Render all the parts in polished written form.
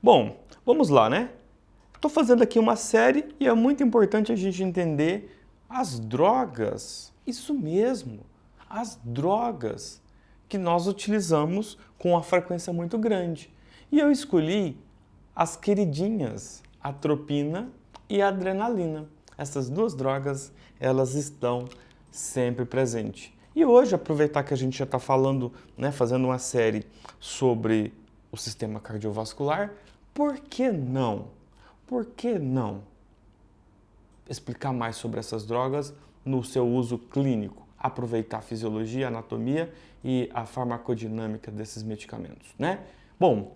Bom, vamos lá, né? Estou fazendo aqui uma série e é muito importante a gente entender as drogas. Isso mesmo, as drogas que nós utilizamos com uma frequência muito grande. E eu escolhi as queridinhas, atropina e adrenalina. Essas duas drogas, elas estão sempre presentes. E hoje, aproveitar que a gente já está falando, né, fazendo uma série sobre o sistema cardiovascular, por que não? Por que não explicar mais sobre essas drogas no seu uso clínico? Aproveitar a fisiologia, a anatomia e a farmacodinâmica desses medicamentos, né? Bom,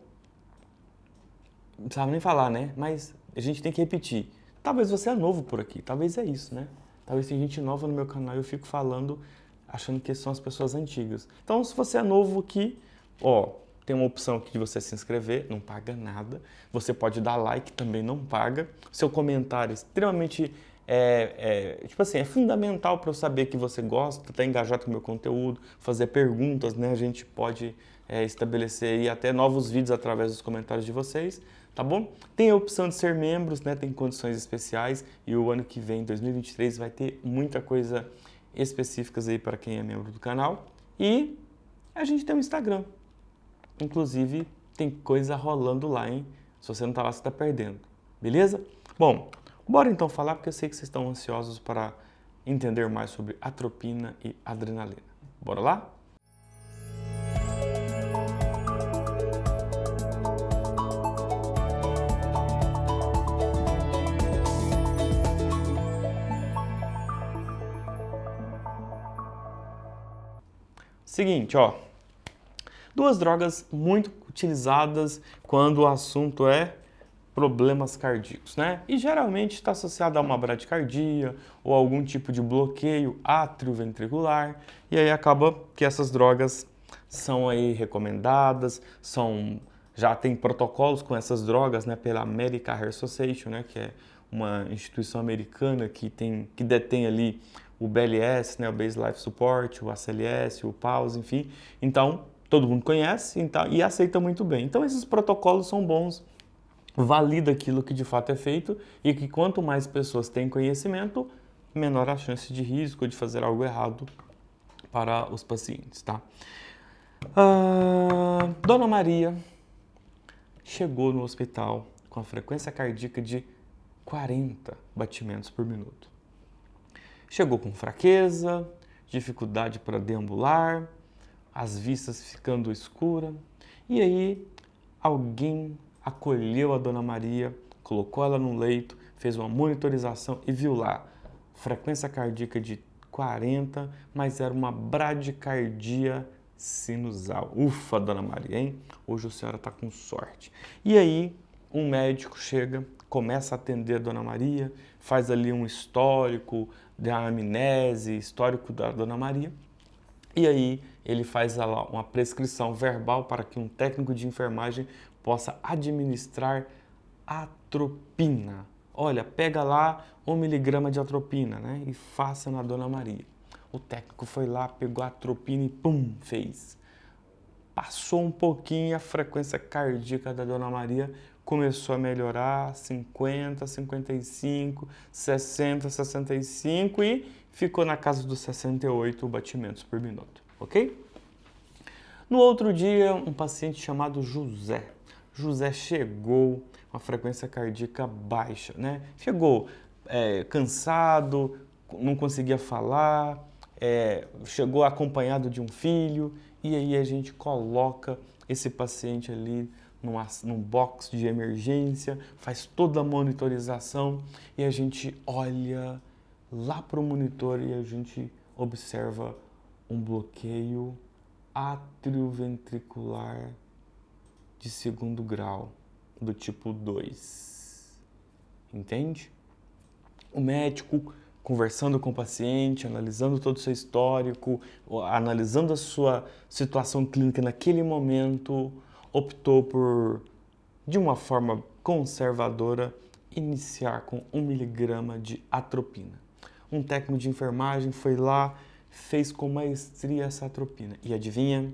não precisava nem falar, né? Mas a gente tem que repetir. Talvez você é novo por aqui, talvez é isso, né? Talvez tem gente nova no meu canal e eu fico falando achando que são as pessoas antigas. Então, se você é novo aqui, ó, tem uma opção aqui de você se inscrever, não paga nada. Você pode dar like, também não paga. Seu comentário é extremamente, tipo assim, é fundamental para eu saber que você gosta, está engajado com o meu conteúdo, fazer perguntas, né? A gente pode estabelecer aí até novos vídeos através dos comentários de vocês, tá bom? Tem a opção de ser membros, né? Tem condições especiais e o ano que vem, 2023, vai ter muita coisa específicas aí para quem é membro do canal. E a gente tem um Instagram. Inclusive, tem coisa rolando lá, hein? Se você não tá lá, você tá perdendo. Beleza? Bom, bora então falar, porque eu sei que vocês estão ansiosos para entender mais sobre atropina e adrenalina. Bora lá? Seguinte, ó. Duas drogas muito utilizadas quando o assunto é problemas cardíacos, né? E geralmente está associado a uma bradicardia ou algum tipo de bloqueio atrioventricular. E aí acaba que essas drogas são aí recomendadas, já tem protocolos com essas drogas, né, pela American Heart Association, né, que é uma instituição americana que detém ali o BLS, né, o Base Life Support, o ACLS, o PAUS, enfim. Então, todo mundo conhece então, e aceita muito bem. Então, esses protocolos são bons, valida aquilo que de fato é feito e que quanto mais pessoas têm conhecimento, menor a chance de risco de fazer algo errado para os pacientes, tá? Dona Maria chegou no hospital com a frequência cardíaca de 40 batimentos por minuto. Chegou com fraqueza, dificuldade para deambular, as vistas ficando escuras. E aí alguém acolheu a Dona Maria, colocou ela no leito, fez uma monitorização e viu lá frequência cardíaca de 40, mas era uma bradicardia sinusal. Ufa, Dona Maria, hein? Hoje a senhora está com sorte. E aí um médico chega, começa a atender a Dona Maria, faz ali um histórico da anamnese, histórico da Dona Maria. E aí ele faz uma prescrição verbal para que um técnico de enfermagem possa administrar atropina. Olha, pega lá 1 miligrama de atropina, né? E faça na Dona Maria. O técnico foi lá, pegou a atropina e pum, fez. Passou um pouquinho, a frequência cardíaca da Dona Maria começou a melhorar, 50, 55, 60, 65 e ficou na casa dos 68 batimentos por minuto, ok? No outro dia, um paciente chamado José. José chegou com a frequência cardíaca baixa, né? Chegou cansado, não conseguia falar, chegou acompanhado de um filho, e aí a gente coloca esse paciente ali num box de emergência, faz toda a monitorização e a gente olha lá para o monitor e a gente observa um bloqueio atrioventricular de 2º grau, do tipo 2. Entende? O médico conversando com o paciente, analisando todo o seu histórico, analisando a sua situação clínica naquele momento, optou por, de uma forma conservadora, iniciar com 1 miligrama de atropina. Um técnico de enfermagem foi lá, fez com maestria essa atropina. E adivinha?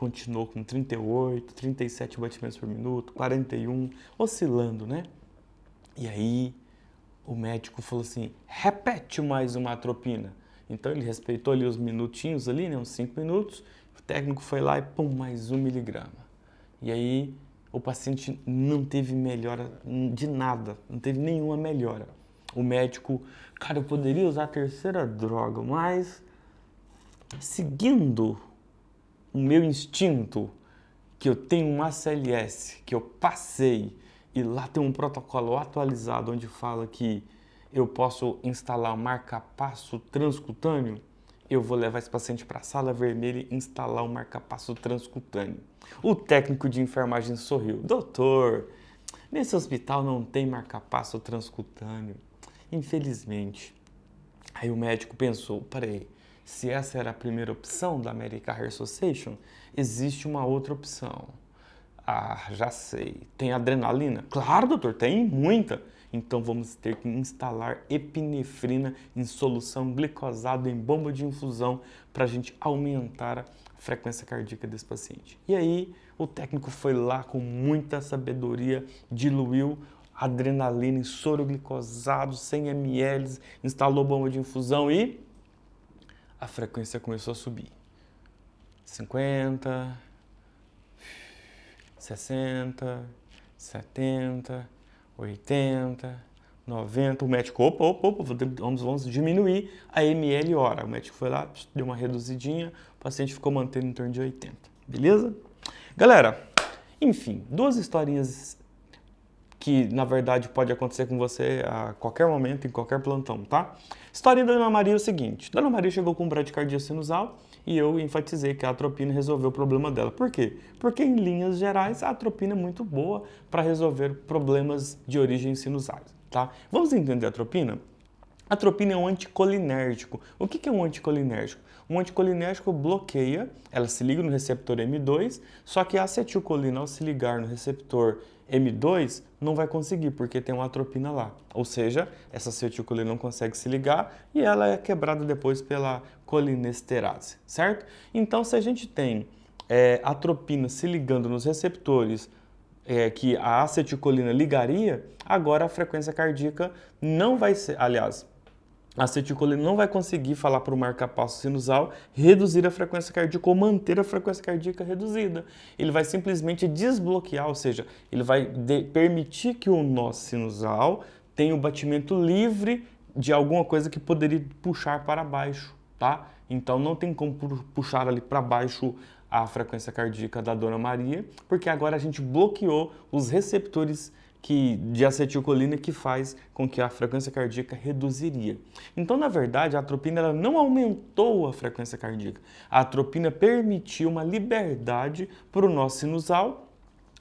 continuou com 38, 37 batimentos por minuto, 41, oscilando, né? E aí o médico falou assim, repete mais uma atropina. Então ele respeitou ali os minutinhos ali, né, uns 5 minutos, o técnico foi lá e pum, mais 1 miligrama. E aí o paciente não teve melhora de nada, não teve nenhuma melhora. O médico, cara, eu poderia usar a terceira droga, mas seguindo o meu instinto, que eu tenho um ACLS, que eu passei, e lá tem um protocolo atualizado onde fala que eu posso instalar um marca-passo transcutâneo, eu vou levar esse paciente para a sala vermelha e instalar um marca-passo transcutâneo. O técnico de enfermagem sorriu. Doutor, nesse hospital não tem marca-passo transcutâneo, infelizmente. Aí o médico pensou, peraí, se essa era a primeira opção da American Heart Association, existe uma outra opção. Ah, já sei. Tem adrenalina? Claro, doutor, tem muita. Então vamos ter que instalar epinefrina em solução glicosada em bomba de infusão para a gente aumentar a frequência cardíaca desse paciente. E aí o técnico foi lá com muita sabedoria, diluiu adrenalina em soro glicosado, 100 ml, instalou bomba de infusão e a frequência começou a subir. 50, 60, 70, 80, 90. O médico, opa, vamos diminuir a ml hora. O médico foi lá, deu uma reduzidinha, o paciente ficou mantendo em torno de 80. Beleza? Galera, enfim, 2 historinhas que, na verdade, pode acontecer com você a qualquer momento, em qualquer plantão, tá? História da Dona Maria é o seguinte. Dona Maria chegou com bradicardia sinusal e eu enfatizei que a atropina resolveu o problema dela. Por quê? Porque, em linhas gerais, a atropina é muito boa para resolver problemas de origem sinusais, tá? Vamos entender a atropina? A atropina é um anticolinérgico. O que é um anticolinérgico? Um anticolinérgico bloqueia, ela se liga no receptor M2, só que a acetilcolina, ao se ligar no receptor M2, não vai conseguir, porque tem uma atropina lá. Ou seja, essa acetilcolina não consegue se ligar e ela é quebrada depois pela colinesterase, certo? Então, se a gente tem atropina se ligando nos receptores que a acetilcolina ligaria, agora a frequência cardíaca não vai ser, aliás, a acetilcolina não vai conseguir falar para o marca-passo sinusal reduzir a frequência cardíaca ou manter a frequência cardíaca reduzida. Ele vai simplesmente desbloquear, ou seja, ele vai permitir que o nó sinusal tenha o batimento livre de alguma coisa que poderia puxar para baixo, tá? Então não tem como puxar ali para baixo a frequência cardíaca da Dona Maria, porque agora a gente bloqueou os receptores de acetilcolina que faz com que a frequência cardíaca reduziria. Então, na verdade, a atropina ela não aumentou a frequência cardíaca. A atropina permitiu uma liberdade para o nó sinusal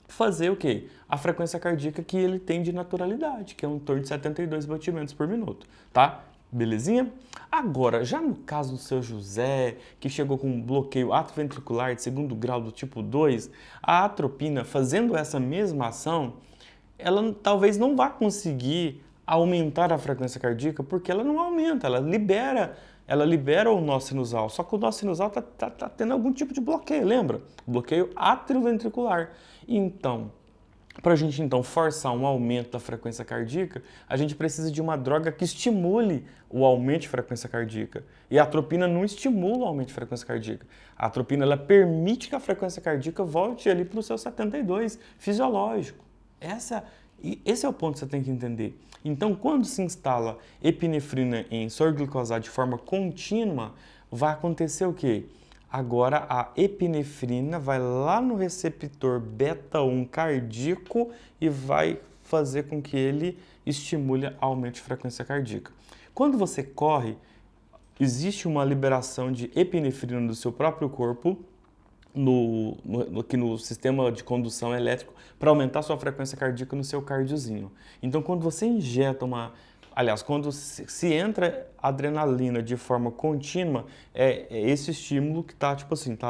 fazer o quê? A frequência cardíaca que ele tem de naturalidade, que é em torno de 72 batimentos por minuto, tá? Belezinha? Agora, já no caso do seu José, que chegou com um bloqueio atroventricular de 2º grau do tipo 2, a atropina, fazendo essa mesma ação, ela talvez não vá conseguir aumentar a frequência cardíaca, porque ela não aumenta, ela libera o nó sinusal, só que o nó sinusal tá tendo algum tipo de bloqueio, lembra? Bloqueio atrioventricular. Então, para a gente então forçar um aumento da frequência cardíaca, a gente precisa de uma droga que estimule o aumento de frequência cardíaca. E a atropina não estimula o aumento de frequência cardíaca. A atropina ela permite que a frequência cardíaca volte ali para o seu 72 fisiológico. Esse é o ponto que você tem que entender. Então, quando se instala epinefrina em soro glicosado de forma contínua, vai acontecer o quê? Agora a epinefrina vai lá no receptor beta-1 cardíaco e vai fazer com que ele estimule aumento de frequência cardíaca. Quando você corre, existe uma liberação de epinefrina do seu próprio corpo, aqui no sistema de condução elétrico, para aumentar sua frequência cardíaca no seu cardiozinho. Então, quando você injeta quando se entra adrenalina de forma contínua, é esse estímulo que está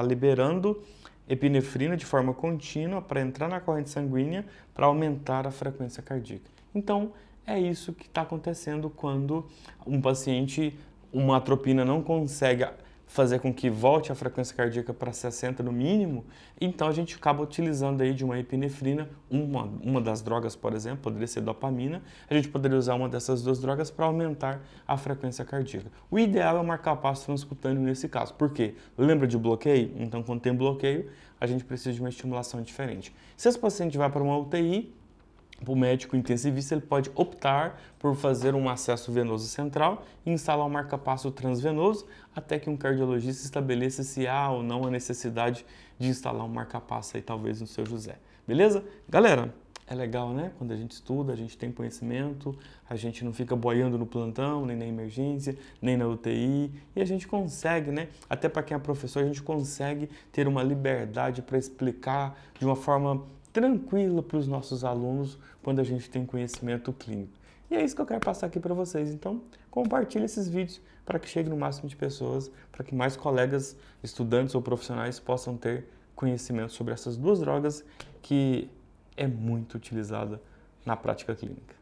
liberando epinefrina de forma contínua para entrar na corrente sanguínea para aumentar a frequência cardíaca. Então, é isso que está acontecendo quando um paciente, uma atropina não consegue fazer com que volte a frequência cardíaca para 60 no mínimo, então a gente acaba utilizando aí de uma epinefrina, uma das drogas, por exemplo, poderia ser dopamina, a gente poderia usar uma dessas duas drogas para aumentar a frequência cardíaca. O ideal é o marca-passo transcutâneo nesse caso, por quê? Lembra de bloqueio? Então, quando tem bloqueio, a gente precisa de uma estimulação diferente. Se esse paciente vai para uma UTI, o médico intensivista ele pode optar por fazer um acesso venoso central e instalar um marca-passo transvenoso até que um cardiologista estabeleça se há ou não a necessidade de instalar um marca-passo aí talvez no seu José. Beleza? Galera, é legal, né? Quando a gente estuda, a gente tem conhecimento, a gente não fica boiando no plantão, nem na emergência, nem na UTI, e a gente consegue, né? Até para quem é professor, a gente consegue ter uma liberdade para explicar de uma forma tranquila para os nossos alunos quando a gente tem conhecimento clínico. E é isso que eu quero passar aqui para vocês. Então, compartilhe esses vídeos para que chegue no máximo de pessoas, para que mais colegas, estudantes ou profissionais possam ter conhecimento sobre essas duas drogas que é muito utilizada na prática clínica.